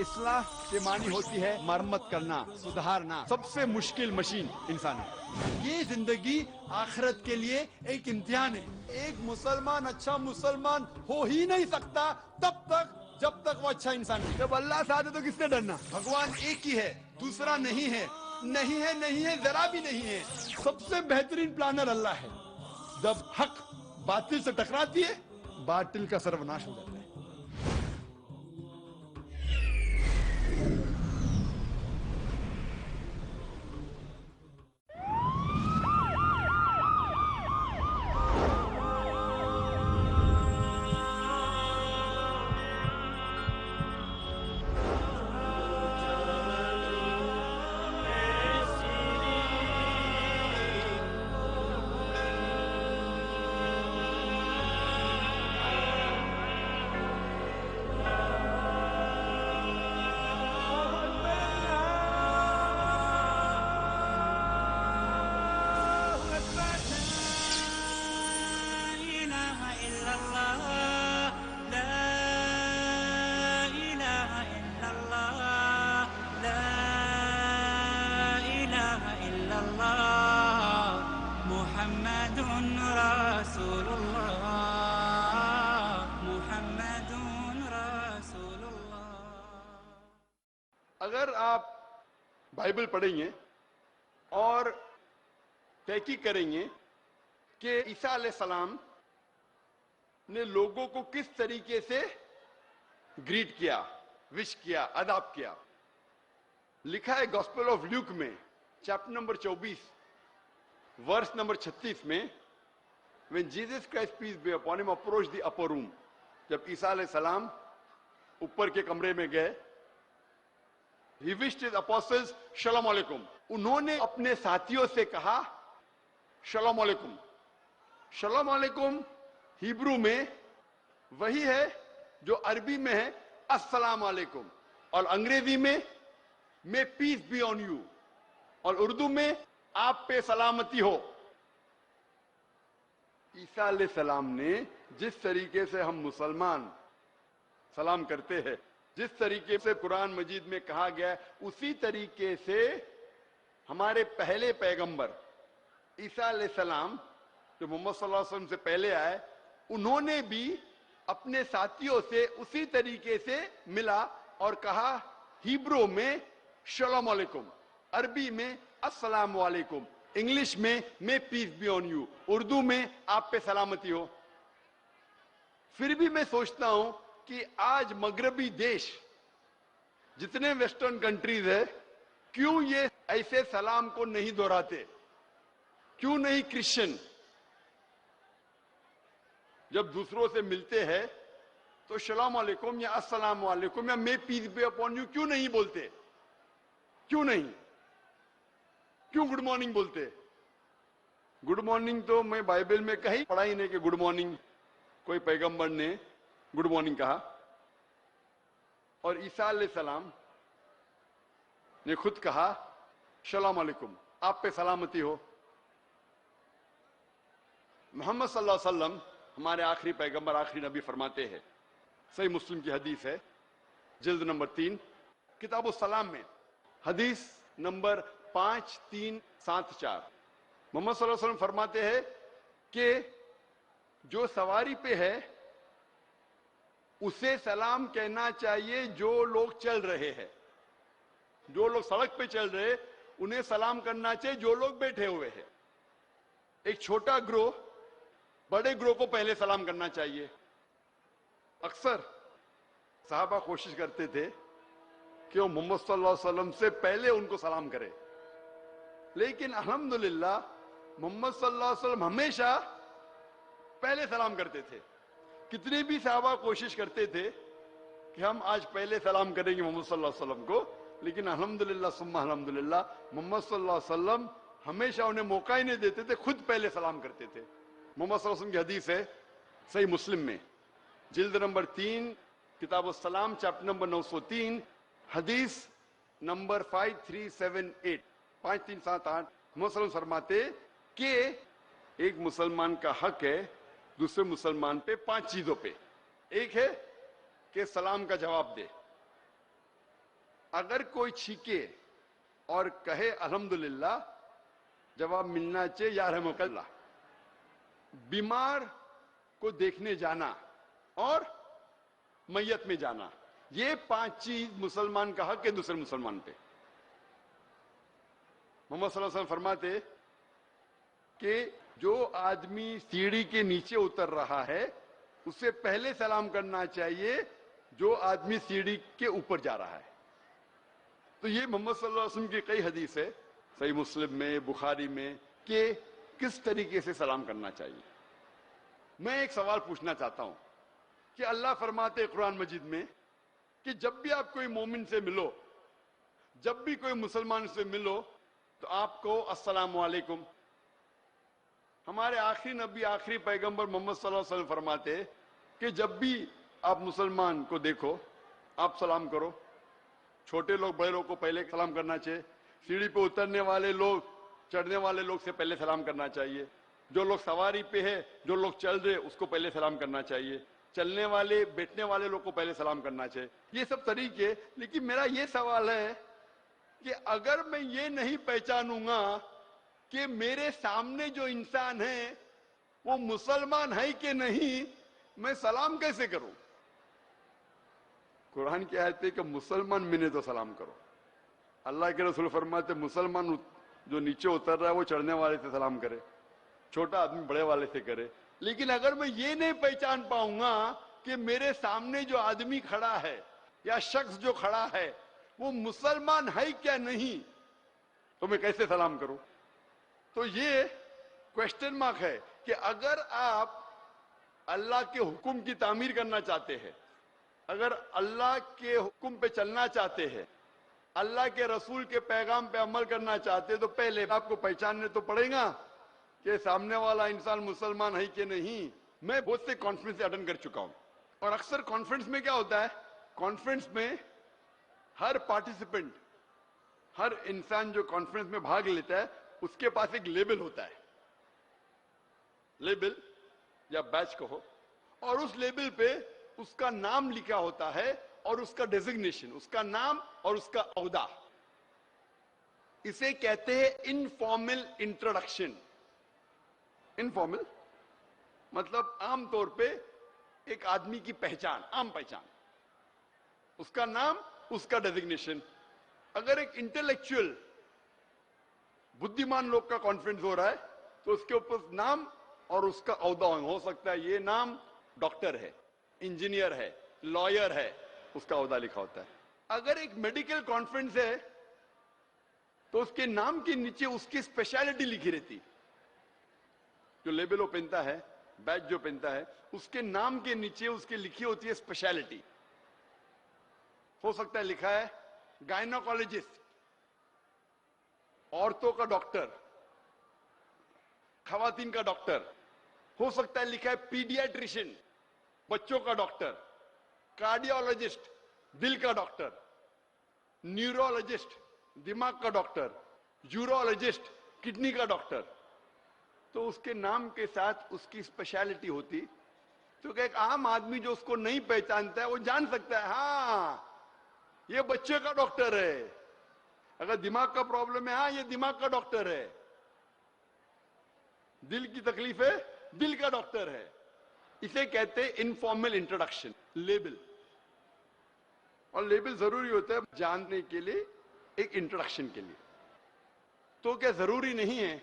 اصلاح سے معنی ہوتی ہے مرمت کرنا، سدھارنا. سب سے مشکل مشین انسان ہے. یہ زندگی آخرت کے لیے ایک امتحان ہے. ایک مسلمان اچھا مسلمان ہو ہی نہیں سکتا تب تک جب تک وہ اچھا انسان ہے. جب اللہ سے آتے تو کس نے ڈرنا؟ بھگوان ایک ہی ہے، دوسرا نہیں ہے. نہیں ہے، نہیں ہے، ذرا بھی نہیں ہے. سب سے بہترین پلانر اللہ ہے. جب حق باطل سے ٹکراتی ہے، باطل کا سروناش ہو جاتا ہے. اگر آپ بائبل پڑھیں گے اور تحقیق کریں گے کہ عیسیٰ علیہ السلام نے لوگوں کو کس طریقے سے گریٹ کیا، وش کیا، اداب کیا، لکھا ہے گاسپل آف لیوک میں چیپٹر نمبر 24 ورس نمبر 36 میں when Jesus Christ peace be upon him approached the upper room. جب عیسیٰ علیہ السلام اوپر کے کمرے میں گئے، he wished his apostles shalom علیکم. انہوں نے اپنے ساتھیوں سے کہا شلام علیکم. شلام علیکم ہیبرو میں وہی ہے جو عربی میں ہے السلام علیکم، اور انگریزی میں may peace be on you، اور اردو میں آپ پہ سلامتی ہو. عیسیٰ علیہ السلام نے جس طریقے سے ہم مسلمان سلام کرتے ہیں، جس طریقے سے قرآن مجید میں کہا گیا ہے، اسی طریقے سے ہمارے پہلے پیغمبر عیسیٰ علیہ السلام جو محمد صلی اللہ علیہ وسلم سے پہلے آئے، انہوں نے بھی اپنے ساتھیوں سے اسی طریقے سے ملا اور کہا ہیبرو میں شلام علیکم، عربی میں السلام علیکم، انگلش میں may peace be on you، Urdu میں آپ پہ سلامتی ہو. پھر بھی میں سوچتا ہوں کہ آج مغربی دیش جتنے ویسٹرن کنٹریز ہے، کیوں یہ ایسے سلام کو نہیں دہراتے؟ کیوں نہیں کرسچن جب دوسروں سے ملتے ہیں تو سلام علیکم یا السلام علیکم یا may peace be upon you کیوں نہیں بولتے؟ کیوں نہیں؟ کیوں گڈ مارننگ بولتے؟ گڈ مارننگ تو میں بائبل میں کہیں پڑھا ہی نہیں کہ گڈ مارننگ کوئی پیغمبر نے گڈ مارننگ کہا. اور عیسیٰ علیہ السلام نے خود کہا سلام علیکم، آپ پہ سلامتی ہو. محمد صلی اللہ علیہ وسلم ہمارے آخری پیغمبر، آخری نبی فرماتے ہیں، صحیح مسلم کی حدیث ہے جلد نمبر 3 کتاب السلام میں حدیث نمبر 5374، محمد صلی اللہ علیہ وسلم فرماتے ہیں کہ جو سواری پہ ہے اسے سلام کہنا چاہیے جو لوگ چل رہے ہیں. جو لوگ سڑک پہ چل رہے انہیں سلام کرنا چاہیے جو لوگ بیٹھے ہوئے ہیں. ایک چھوٹا گروہ بڑے گروہ کو پہلے سلام کرنا چاہیے. اکثر صحابہ کوشش کرتے تھے کہ وہ محمد صلی اللہ علیہ وسلم سے پہلے ان کو سلام کرے، لیکن الحمدللہ محمد صلی اللہ علیہ وسلم ہمیشہ پہلے سلام کرتے تھے. کتنے بھی صحابہ کوشش کرتے تھے کہ ہم آج پہلے سلام کریں گے محمد صلی اللہ علیہ وسلم کو، لیکن الحمدللہ ثم الحمدللہ محمد صلی اللہ علیہ وسلم ہمیشہ انہیں موقع ہی نہیں دیتے تھے، خود پہلے سلام کرتے تھے. محمد صلی اللہ علیہ وسلم کی حدیث ہے صحیح مسلم میں جلد نمبر 3 کتاب السلام چیپٹر نمبر 903 حدیث نمبر 5378 5378. محمد صلی اللہ علیہ وسلم فرماتے کہ ایک مسلمان کا حق ہے دوسرے مسلمان پہ 5 چیزوں پہ. ایک ہے کہ سلام کا جواب دے، اگر کوئی چھینکے اور کہے الحمدللہ، جواب ملنا چاہیے یا رحمک اللہ۔ بیمار کو دیکھنے جانا اور میت میں جانا، یہ 5 چیز مسلمان کا حق ہے دوسرے مسلمان پہ۔ محمد صلی اللہ علیہ وسلم فرماتے کہ جو آدمی سیڑھی کے نیچے اتر رہا ہے اسے پہلے سلام کرنا چاہیے جو آدمی سیڑھی کے اوپر جا رہا ہے۔ تو یہ محمد صلی اللہ علیہ وسلم کی کئی حدیث ہے صحیح مسلم میں، بخاری میں، کہ کس طریقے سے سلام کرنا چاہیے۔ میں ایک سوال پوچھنا چاہتا ہوں کہ اللہ فرماتے ہیں قرآن مجید میں کہ جب بھی آپ کوئی مومن سے ملو، جب بھی کوئی مسلمان سے ملو تو آپ کو السلام علیکم۔ ہمارے آخری نبی، آخری پیغمبر محمد صلی اللہ علیہ وسلم فرماتے کہ جب بھی آپ مسلمان کو دیکھو آپ سلام کرو۔ چھوٹے لوگ بڑے لوگ کو پہلے سلام کرنا چاہیے، سیڑھی پہ اترنے والے لوگ چڑھنے والے لوگ سے پہلے سلام کرنا چاہیے، جو لوگ سواری پہ ہے، جو لوگ چل رہے اس کو پہلے سلام کرنا چاہیے، چلنے والے بیٹھنے والے لوگ کو پہلے سلام کرنا چاہیے۔ یہ سب طریقے، لیکن میرا یہ سوال ہے کہ اگر میں یہ نہیں پہچانوں گا کہ میرے سامنے جو انسان ہے وہ مسلمان ہے کہ نہیں، میں سلام کیسے کروں؟ قرآن کی آیت ہے کہ مسلمان ملے تو سلام کرو۔ اللہ کے رسول فرماتے مسلمان جو نیچے اتر رہا ہے وہ چڑھنے والے سے سلام کرے، چھوٹا آدمی بڑے والے سے کرے۔ لیکن اگر میں یہ نہیں پہچان پاؤں گا کہ میرے سامنے جو آدمی کھڑا ہے یا شخص جو کھڑا ہے وہ مسلمان ہے کیا نہیں، تو میں کیسے سلام کروں؟ تو یہ کوشچن مارک ہے کہ اگر آپ اللہ کے حکم کی تعمیر کرنا چاہتے ہیں، اگر اللہ کے حکم پہ چلنا چاہتے ہیں، اللہ کے رسول کے پیغام پہ عمل کرنا چاہتے ہیں، تو پہلے آپ کو پہچاننے تو پڑے گا کہ سامنے والا انسان مسلمان ہے کہ نہیں۔ میں بہت سے کانفرنس اٹینڈ کر چکا ہوں، اور اکثر کانفرنس میں کیا ہوتا ہے، کانفرنس میں ہر پارٹیسپینٹ، ہر انسان جو کانفرنس میں بھاگ لیتا ہے اس کے پاس ایک لیبل ہوتا ہے، لیبل یا بیچ کہو، اور اس لیبل پہ اس کا نام لکھا ہوتا ہے اور اس کا ڈیزگنیشن، اس کا نام اور اس کا عہدہ۔ اسے کہتے ہیں انفارمل انٹروڈکشن۔ انفارمل مطلب عام طور پہ ایک آدمی کی پہچان، عام پہچان، اس کا نام، اس کا ڈیزگنیشن۔ اگر ایک انٹلیکچوئل بدھیمان لوگ کا کانفرنس ہو رہا ہے تو اس کے اوپر نام اور اس کا عہدہ ہو سکتا ہے، یہ نام ڈاکٹر ہے، انجینئر ہے، لائر ہے، اس کا عہدہ لکھا ہوتا ہے۔ اگر ایک میڈیکل کانفرنس ہے تو اس کے نام کے نیچے اس کی اسپیشلٹی لکھی رہتی، جو لیبل وہ پہنتا ہے، بیج جو پہنتا ہے، اس کے نام کے نیچے اس کی لکھی ہوتی ہے اسپیشلٹی۔ ہو سکتا ہے لکھا ہے گائنوکالوجسٹ، عورتوں کا ڈاکٹر، خواتین کا ڈاکٹر۔ ہو سکتا ہے لکھا ہے پیڈیاٹریشن، بچوں کا ڈاکٹر، کارڈیولوجسٹ، دل کا ڈاکٹر، نیورولوجسٹ، دماغ کا ڈاکٹر، یورولوجسٹ، کڈنی کا ڈاکٹر۔ تو اس کے نام کے ساتھ اس کی اسپیشلٹی ہوتی، تو کہ ایک عام آدمی جو اس کو نہیں پہچانتا ہے وہ جان سکتا ہے ہاں یہ بچے کا ڈاکٹر ہے، اگر دماغ کا پرابلم ہے ہاں یہ دماغ کا ڈاکٹر ہے، دل کی تکلیف ہے دل کا ڈاکٹر ہے۔ اسے کہتے ہیں انفارمل انٹروڈکشن، لیبل۔ اور لیبل ضروری ہوتا ہے جاننے کے لیے، ایک انٹروڈکشن کے لیے۔ تو کیا ضروری نہیں ہے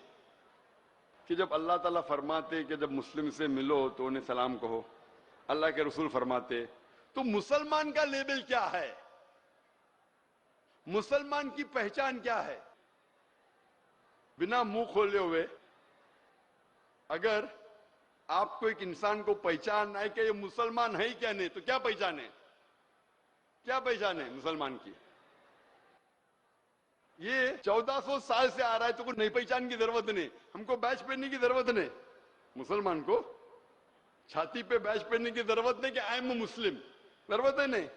کہ جب اللہ تعالیٰ فرماتے کہ جب مسلم سے ملو تو انہیں سلام کہو، اللہ کے رسول فرماتے، تو مسلمان کا لیبل کیا ہے، مسلمان کی پہچان کیا ہے؟ بنا منہ کھولے ہوئے اگر آپ کو ایک انسان کو پہچان ہے کہ یہ مسلمان ہے کیا نہیں، تو کیا پہچان ہے، کیا پہچان ہے مسلمان کی؟ یہ 1400 سال سے آ رہا ہے تو کوئی نئی پہچان کی ضرورت نہیں، ہم کو بیچ پہننے کی ضرورت نہیں، مسلمان کو چھاتی پہ بیچ پہننے کی ضرورت نہیں کہ آئی ایم مسلم، ضرورت ہے نہیں۔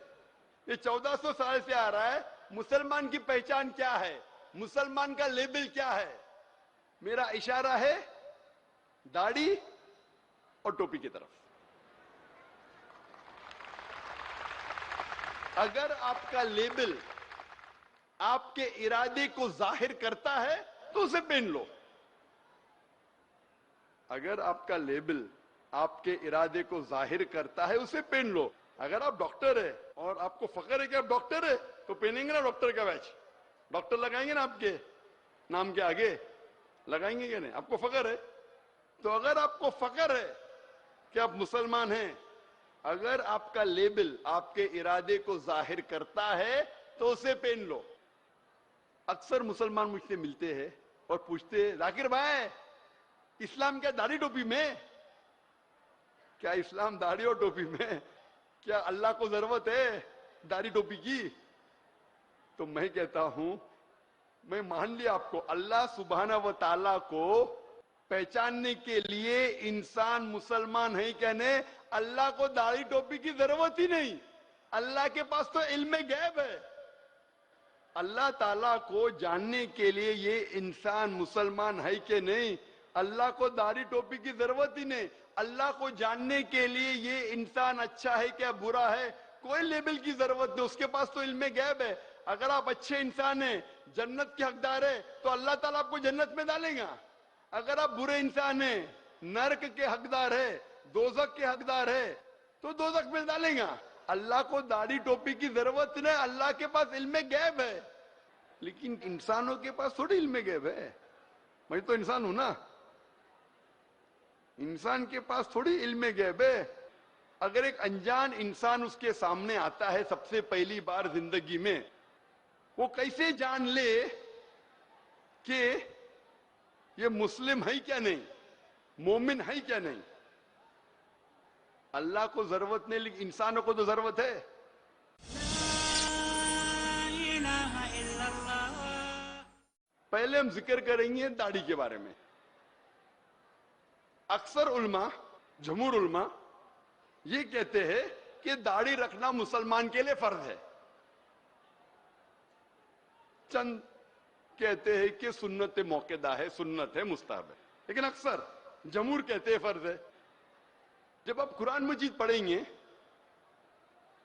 یہ 1400 سال سے آ رہا ہے، مسلمان کی پہچان کیا ہے، مسلمان کا لیبل کیا ہے؟ میرا اشارہ ہے داڑھی اور ٹوپی کی طرف۔ اگر آپ کا لیبل آپ کے ارادے کو ظاہر کرتا ہے تو اسے پہن لو. اگر آپ کا لیبل آپ کے ارادے کو ظاہر کرتا ہے اسے پہن لو. اگر آپ ڈاکٹر ہے اور آپ کو فخر ہے کہ آپ ڈاکٹر ہے تو پہنیں گے نا ڈاکٹر کا بیچ, ڈاکٹر لگائیں گے نا آپ کے نام کے آگے, لگائیں گے کہ نہیں؟ آپ کو فخر ہے. تو اگر آپ کو فخر ہے کہ آپ مسلمان ہیں, اگر آپ کا لیبل آپ کے ارادے کو ظاہر کرتا ہے تو اسے پہن لو. اکثر مسلمان مجھ سے ملتے ہیں اور پوچھتے ہیں ذاکر بھائی اسلام کیا داڑھی ٹوپی میں؟ کیا اسلام داڑھی اور ٹوپی میں؟ کیا اللہ کو ضرورت ہے داڑھی ٹوپی کی؟ تو میں کہتا ہوں, میں مان لیا آپ کو, اللہ سبحانہ و تعالیٰ کو پہچاننے کے لیے انسان مسلمان ہے کہنے, اللہ کو داڑھی ٹوپی کی ضرورت ہی نہیں. اللہ کے پاس تو علم غیب ہے. اللہ تعالیٰ کو جاننے کے لیے یہ انسان مسلمان ہے کہ نہیں, اللہ کو داڑھی ٹوپی کی ضرورت ہی نہیں. اللہ کو جاننے کے لیے یہ انسان اچھا ہے کیا برا ہے کوئی لیبل کی ضرورت نہیں, اس کے پاس تو علم غیب ہے. اگر آپ اچھے انسان ہیں, جنت کے حقدار ہے, تو اللہ تعالیٰ آپ کو جنت میں ڈالے گا. اگر آپ برے انسان ہیں, نرک کے حقدار ہے, دوزخ کے حقدار ہے, تو دوزخ میں ڈالے گا. اللہ کو داڑھی ٹوپی کی ضرورت نہیں, اللہ کے پاس علم غیب ہے. لیکن انسانوں کے پاس تھوڑی علم غیب ہے, میں تو انسان ہوں نا, انسان کے پاس تھوڑی علم غیب ہے. اگر ایک انجان انسان اس کے سامنے آتا ہے سب سے پہلی بار زندگی میں, وہ کیسے جان لے کہ یہ مسلم ہے کیا نہیں, مومن ہے کیا نہیں؟ اللہ کو ضرورت نہیں, لیکن انسانوں کو تو ضرورت ہے. پہلے ہم ذکر کریں گے داڑھی کے بارے میں. اکثر علماء, جمہور علماء یہ کہتے ہیں کہ داڑھی رکھنا مسلمان کے لیے فرض ہے. چند کہتے ہیں کہ سنت موقدہ ہے, سنت ہے, مستحب ہے, لیکن اکثر جمہور کہتے ہیں فرض ہے. جب آپ قرآن مجید پڑھیں گے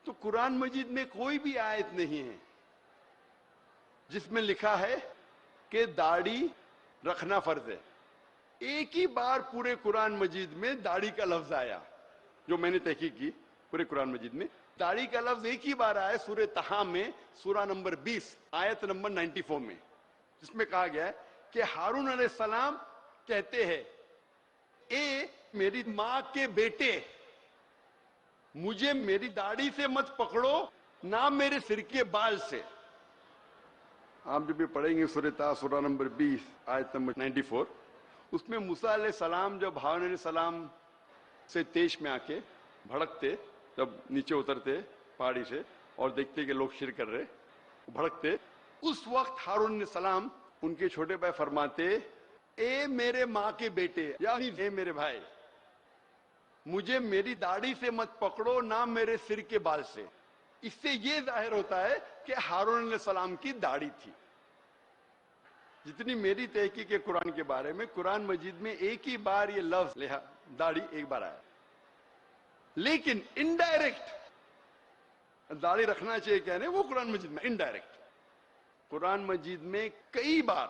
تو قرآن مجید میں کوئی بھی آیت نہیں ہے جس میں لکھا ہے کہ داڑھی رکھنا فرض ہے. ایک ہی بار پورے قرآن مجید میں داڑھی کا لفظ آیا, جو میں نے تحقیق کی, پورے قرآن مجید میں داڑھی کا لفظ ایک ہی بار آیا سورہ طہ میں, سورہ نمبر 20 آیت نمبر 94 میں, جس میں کہا گیا ہے کہ ہارون علیہ السلام کہتے ہیں اے میری ماں کے بیٹے, مجھے میری داڑھی سے مت پکڑو, نہ میرے سر کے بال سے. آپ جب بھی پڑھیں گے سورہ طہ سورہ نمبر 20 آیت نمبر 94, اس میں موسیٰ علیہ السلام جب ہارون علیہ السلام سے تیش میں آ کے بھڑکتے, جب نیچے اترتے پہاڑی سے اور دیکھتے کہ لوگ شرک کر رہے, بھڑکتے, اس وقت ہارون علیہ السلام ان کے چھوٹے بھائی فرماتے اے میرے ماں کے بیٹے, یعنی اے میرے بھائی, مجھے میری داڑھی سے مت پکڑو, نہ میرے سر کے بال سے. اس سے یہ ظاہر ہوتا ہے کہ ہارون علیہ السلام کی داڑھی تھی. جتنی میری تحقیق ہے قرآن کے بارے میں, قرآن مجید میں ایک ہی بار یہ لفظ داڑھی ایک بار آیا, لیکن انڈائریکٹ داڑھی رکھنا چاہیے کہنے وہ قرآن مجید میں انڈائریکٹ. قرآن مجید میں کئی بار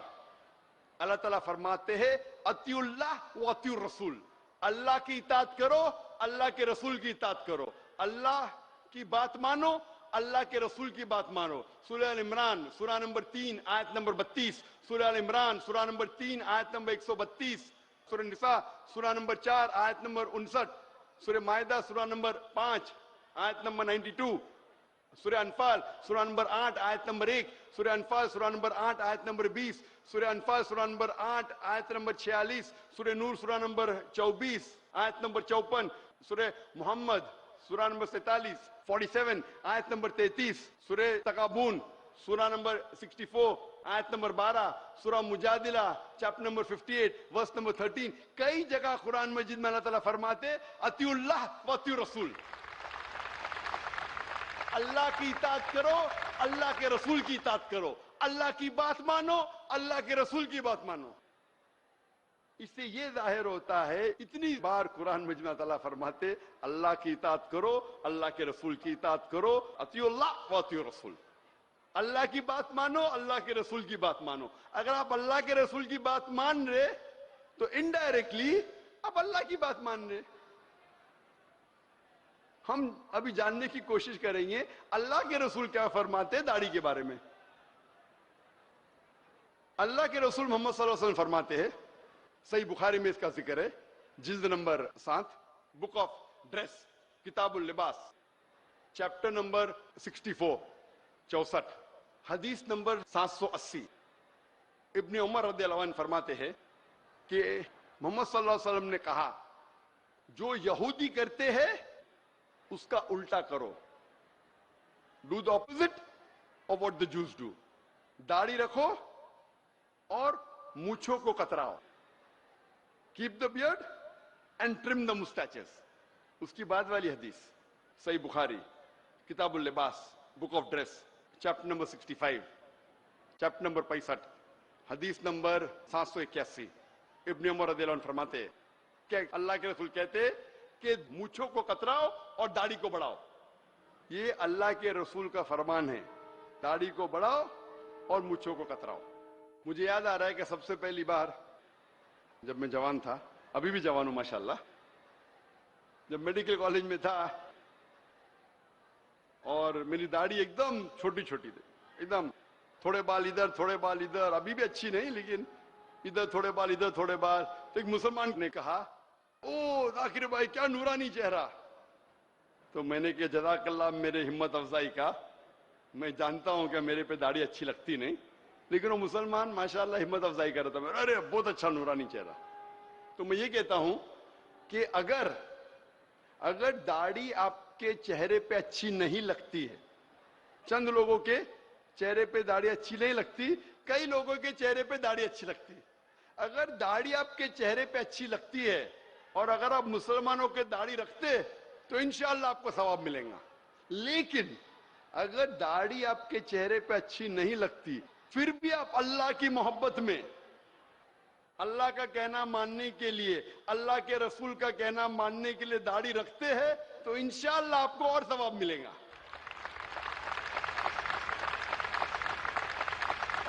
اللہ تعالیٰ فرماتے ہیں اطیعوا اللہ و اطیعوا الرسول, اللہ کی اطاعت کرو, اللہ کے رسول کی اطاعت کرو. اللہ کی بات مانو, اللہ کے رسول کی بات مانو. سورہ ال عمران سورہ نمبر 3 آیت نمبر 32, سورہ ال عمران سورہ نمبر 3 آیت نمبر 132, سورہ نساء سورہ نمبر 4 آیت نمبر 59, سورہ مائدہ سورہ نمبر 5 آیت نمبر 92, سورہ انفال سورہ نمبر 8 آیت نمبر 1, سورہ انفال سورہ نمبر 8 آیت نمبر 20, سورہ انفال سورہ نمبر 8 آیت نمبر 46, سورہ نور سورہ نمبر 24 آیت نمبر 54, سورہ محمد سورہ نمبر 47 آیت نمبر 33, سورہ تغابن سورہ نمبر 64 آیت نمبر 12, سورہ مجادلہ چیپٹر نمبر 58 ورس نمبر 13. کئی جگہ قرآن مجید میں اللہ تعالیٰ فرماتے اطیعوا اللہ و اطیعوا الرسول, اللہ کی اطاعت کرو, اللہ کے رسول کی اطاعت کرو, اللہ کی بات مانو, اللہ کے رسول کی بات مانو. اس سے یہ ظاہر ہوتا ہے اتنی بار قرآن مجید میں تعالیٰ فرماتے اللہ کی اطاعت کرو, اللہ کے رسول کی اطاعت کرو, اطیعوا اللہ و اطیعوا الرسول. اللہ کی بات مانو, اللہ کے رسول کی بات مانو. اگر آپ اللہ کے رسول کی بات مان رہے تو انڈائریکٹلی آپ اللہ کی بات مان رہے. ہم ابھی جاننے کی کوشش کریں گے اللہ کے رسول کیا فرماتے ہیں داڑھی کے بارے میں. اللہ کے رسول محمد صلی اللہ علیہ وسلم فرماتے ہیں, صحیح بخاری میں اس کا ذکر ہے, جلد نمبر 7, بک آف ڈریس, کتاب اللباس, چیپٹر نمبر 64, 64, حدیث نمبر 780. ابن عمر رضی اللہ عنہ فرماتے ہیں کہ محمد صلی اللہ علیہ وسلم نے کہا, جو یہودی کرتے ہیں اس کا الٹا کرو. Do the opposite of what the Jews do. داڑھی رکھو اور مونچھوں کو کتراؤ. Keep the beard and trim the moustaches. اس کی بعد والی حدیث صحیح بخاری, کتاب اللباس, book of dress, chapter number 65, chapter number 65, حدیث نمبر 781. ابن عمر رضی اللہ عنہ فرماتے کہ اللہ کے رسول کہتے کہ مونچھوں کو کتراؤ اور داڑھی کو بڑھاؤ. یہ اللہ کے رسول کا فرمان ہے, داڑھی کو بڑھاؤ اور مونچھوں کو کتراؤ. مجھے یاد آ رہا ہے کہ سب سے پہلی بار جب میں جوان تھا, ابھی بھی جوان ہوں ماشاءاللہ, جب میڈیکل کالج میں تھا اور میری داڑھی ایک دم چھوٹی چھوٹی تھی, ایک دم تھوڑے بال ادھر تھوڑے بال ادھر, ابھی بھی اچھی نہیں لیکن ادھر تھوڑے بال ادھر تھوڑے بال. تو ایک مسلمان نے کہا, او ذاکر بھائی کیا نورانی چہرہ. تو میں نے کہا جزاک اللہ میرے ہمت افزائی کا, میں جانتا ہوں کہ میرے پہ داڑھی اچھی لگتی نہیں, لیکن وہ مسلمان ماشاءاللہ ہمت افزائی کر رہا تھا. ارے بہت اچھا نورانی چہرہ. تو میں یہ کہتا ہوں کہ اگر داڑھی آپ کے چہرے پہ اچھی نہیں لگتی ہے, چند لوگوں کے چہرے پہ داڑھی اچھی نہیں لگتی, کئی لوگوں کے چہرے پہ داڑھی اچھی لگتی. اگر داڑھی آپ کے چہرے پہ اچھی لگتی ہے اور اگر آپ مسلمانوں کے داڑھی رکھتے تو انشاءاللہ آپ کو ثواب ملے گا. لیکن اگر داڑھی آپ کے چہرے پہ اچھی نہیں لگتی پھر بھی آپ اللہ کی محبت میں, اللہ کا کہنا ماننے کے لیے, اللہ کے رسول کا کہنا ماننے کے لیے داڑھی رکھتے ہیں تو انشاءاللہ آپ کو اور ثواب ملے گا.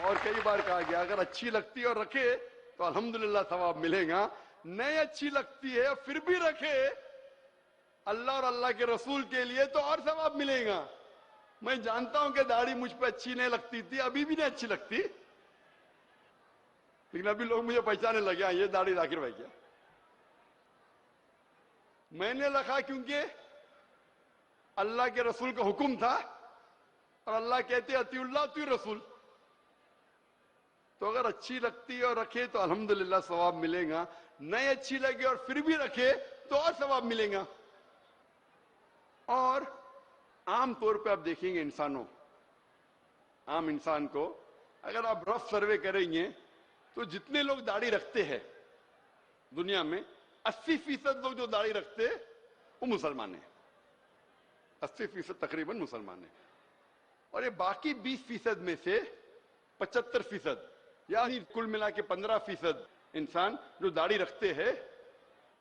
اور کئی بار کہا گیا اگر اچھی لگتی ہے اور رکھے تو الحمدللہ ثواب ملے گا, نہیں اچھی لگتی ہے پھر بھی رکھے اللہ اور اللہ کے رسول کے لیے تو اور ثواب ملے گا. میں جانتا ہوں کہ داڑھی مجھ پہ اچھی نہیں لگتی تھی, ابھی بھی نہیں اچھی لگتی, لیکن ابھی لوگ مجھے پہچانے لگے یہ داڑھی ذاکر بھائی کیا. میں نے رکھا کیونکہ اللہ کے رسول کا حکم تھا اور اللہ کہتے اطیع اللہ اطیع رسول. تو اگر اچھی لگتی ہے اور رکھے تو الحمدللہ ثواب ملے گا, نہیں اچھی لگے اور پھر بھی رکھے تو اور ثواب ملے گا. اور عام طور پہ آپ دیکھیں گے عام انسان کو اگر آپ رف سروے کریں گے تو جتنے لوگ داڑھی رکھتے ہیں دنیا میں 80% لوگ جو داڑھی رکھتے وہ مسلمان ہیں, 80% تقریباً مسلمان ہیں. اور یہ باقی 20% میں سے 75% یعنی کل ملا کے 15% انسان جو داڑھی رکھتے ہیں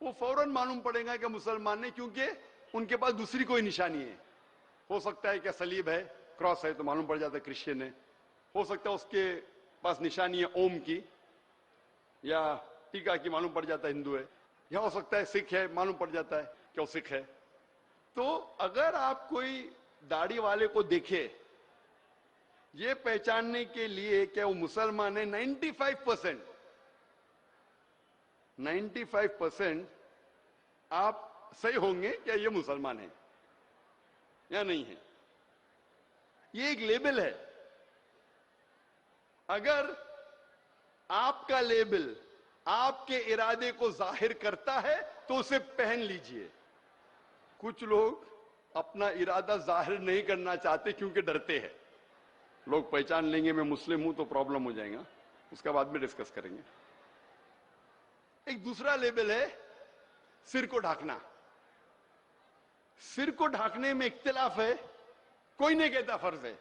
وہ فوراً معلوم پڑے گا کہ مسلمان ہیں, کیونکہ ان کے پاس دوسری کوئی نشانی ہے. ہو سکتا ہے کہ صلیب ہے, کراس ہے تو معلوم پڑ جاتا ہے کرسچن ہے. ہو سکتا ہے اس کے پاس نشانی ہے اوم کی یا ٹیکا کی, معلوم پڑ جاتا ہے ہندو ہے. یا ہو سکتا ہے سکھ ہے, معلوم پڑ جاتا ہے کہ وہ سکھ ہے. تو اگر آپ کوئی داڑھی والے کو دیکھے یہ پہچاننے کے لیے کہ وہ مسلمان ہے, 95% آپ صحیح ہوں گے کہ یہ مسلمان ہے یا نہیں ہے. یہ ایک لیبل ہے. اگر آپ کا لیبل آپ کے ارادے کو ظاہر کرتا ہے تو اسے پہن لیجئے. کچھ لوگ اپنا ارادہ ظاہر نہیں کرنا چاہتے کیونکہ ڈرتے ہیں, لوگ پہچان لیں گے میں مسلم ہوں تو پرابلم ہو جائے گا, اس کا بعد میں ڈسکس کریں گے. ایک دوسرا لیبل ہے سر کو ڈھانکنا. سر کو ڈھانکنے میں اختلاف ہے, کوئی نہیں کہتا فرض ہے,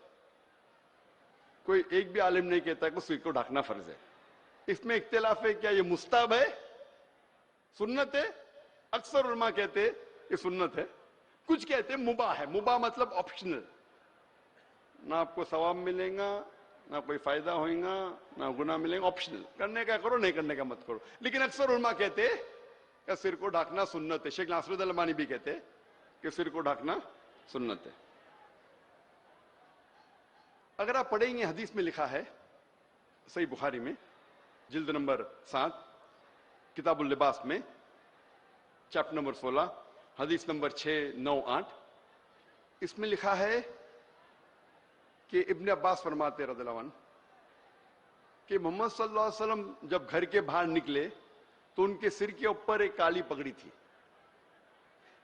کوئی ایک بھی عالم نہیں کہتا کہ سر کو ڈھانکنا فرض ہے. اس میں اختلاف ہے کیا یہ مستحب ہے, سنت ہے. اکثر علماء کہتے یہ سنت ہے, کچھ کہتے مباح ہے. مباح مطلب آپشنل, نہ آپ کو ثواب ملے گا، نہ کوئی فائدہ ہوئے گا، نہ گناہ ملے گا. آپشنل، کرنے کا کرو، نہیں کرنے کا مت کرو. لیکن اکثر علماء کہتے کہ سر کو ڈھانکنا سنت ہے. شیخ ناصر الدین البانی بھی کہتے کہ سر کو ڈھانکنا سنت ہے. اگر آپ پڑھیں گے حدیث میں لکھا ہے صحیح بخاری میں جلد نمبر 7 کتاب اللباس میں چیپٹر نمبر 16 حدیث نمبر 6، 9، 8 اس میں لکھا ہے کہ ابن عباس فرماتے رضی اللہ عنہ کہ محمد صلی اللہ علیہ وسلم جب گھر کے باہر نکلے تو ان کے سر کے اوپر ایک کالی پگڑی تھی.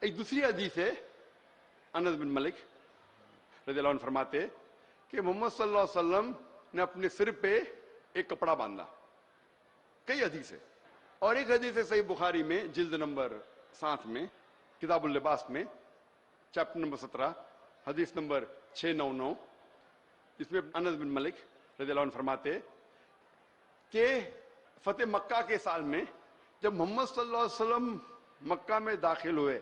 ایک دوسری حدیث ہے انس بن مالک رضی اللہ عنہ فرماتے کہ محمد صلی اللہ علیہ وسلم نے اپنے سر پہ ایک کپڑا باندھا. کئی حدیث ہے. اور ایک حدیث ہے صحیح بخاری میں جلد نمبر 7 میں کتاب اللباس میں چیپٹر نمبر 17 حدیث نمبر 699 اس میں انس بن مالک رضی اللہ عنہ فرماتے کہ فتح مکہ کے سال میں جب محمد صلی اللہ علیہ وسلم مکہ میں داخل ہوئے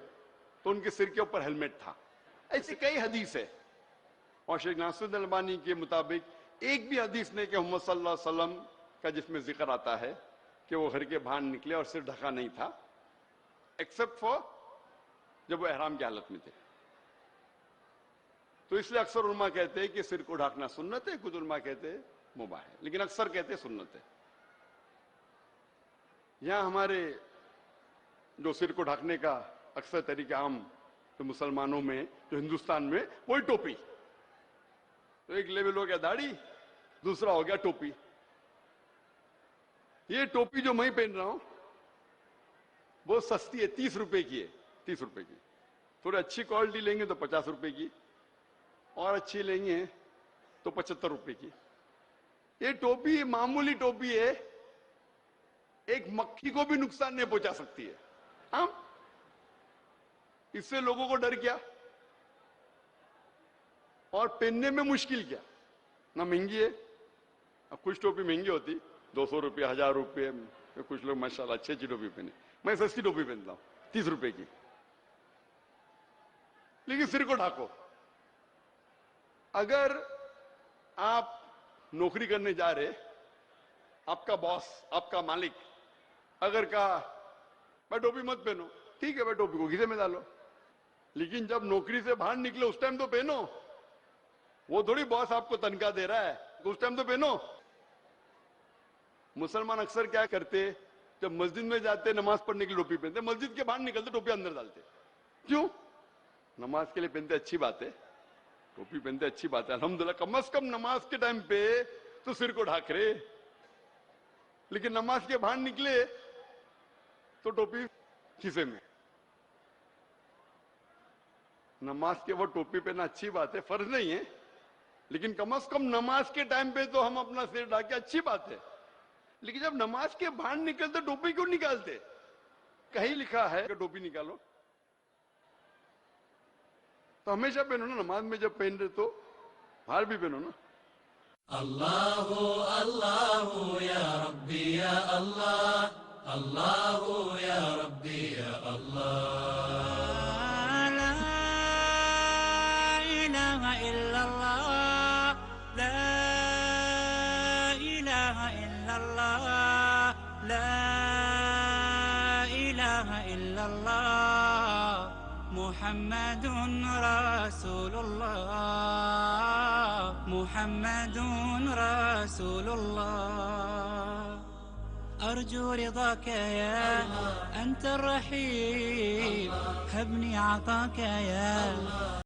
تو ان کے سر کے اوپر ہیلمٹ تھا. ایسی کئی حدیث ہے. اور شیخ ناصر الدین البانی کے مطابق ایک بھی حدیث نہیں کہ محمد صلی اللہ علیہ وسلم کا جس میں ذکر آتا ہے کہ وہ گھر کے باہر نکلے اور سر ڈھکا نہیں تھا ایکسپٹ فار جب وہ احرام کی حالت میں تھے. تو اس لیے اکثر علماء کہتے ہیں کہ سر کو ڈھانکنا سنت ہے، کچھ علماء کہتے ہیں مباح ہے، لیکن اکثر کہتے ہیں سنت ہے. یہاں ہمارے جو سر کو ڈھانکنے کا اکثر طریقہ عام تو مسلمانوں میں جو ہندوستان میں وہی ٹوپی. تو ایک لیول ہو گیا داڑھی، دوسرا ہو گیا ٹوپی. یہ ٹوپی جو میں پہن رہا ہوں بہت سستی ہے، 30 روپے کی ہے. 30 روپے کی. تھوڑی اچھی کوالٹی لیں گے تو 50 روپے کی، اور اچھی لیں گے تو 75 روپے کی. یہ ٹوپی معمولی ٹوپی ہے، ایک مکھی کو بھی نقصان نہیں پہنچا سکتی ہے. ہاں، اس سے لوگوں کو ڈر کیا اور پہننے میں مشکل کیا. نہ مہنگی ہے. اب کچھ ٹوپی مہنگی ہوتی 200 روپے 1000 روپے، کچھ لوگ ماشاءاللہ اچھی ٹوپی پہنے. میں سستی ٹوپی پہنتا ہوں 30 روپے کی. لیکن سر کو ڈھانکو. اگر آپ نوکری کرنے جا رہے، آپ کا باس، آپ کا مالک اگر کہا بھائی ٹوپی مت پہنو، ٹھیک ہے بھائی ٹوپی کو گھیسے میں ڈالو، لیکن جب نوکری سے باہر نکلے اس ٹائم تو پہنو. وہ تھوڑی باس آپ کو تنخواہ دے رہا ہے، اس ٹائم تو پہنو. مسلمان اکثر کیا کرتے، جب مسجد میں جاتے نماز پڑھنے کی ٹوپی پہنتے، مسجد کے باہر نکلتے ٹوپی اندر ڈالتے. کیوں؟ نماز کے لیے پہنتے اچھی بات ہے، ٹوپی پہنتے اچھی بات ہے الحمدللہ، کم از کم نماز کے ٹائم پہ تو سر کو ڈھانک رہے. لیکن نماز کے باہر نکلے تو ٹوپی کھیسے میں. نماز کے وہ ٹوپی پہننا اچھی بات ہے، فرض نہیں ہے، لیکن کم از کم نماز کے ٹائم پہ تو ہم اپنا سر ڈھانکے، اچھی بات ہے. لیکن جب نماز کے باہر نکلتے ٹوپی کیوں نکالتے؟ کہیں لکھا ہے کہ ٹوپی نکالو تو ہمیشہ پہنو نا. نماز میں جب پہن رہے تو باہر بھی پہنو نا. اللہ اللہ یا ربی یا اللہ، اللہ یا ربی یا اللہ. لا الہ الا اللہ، لا الہ الا اللہ، لا الہ الا اللہ، محمد رسول اللہ، محمد رسول الله. أرجو رضاك يا أنت الرحيم، هبني عطاك يا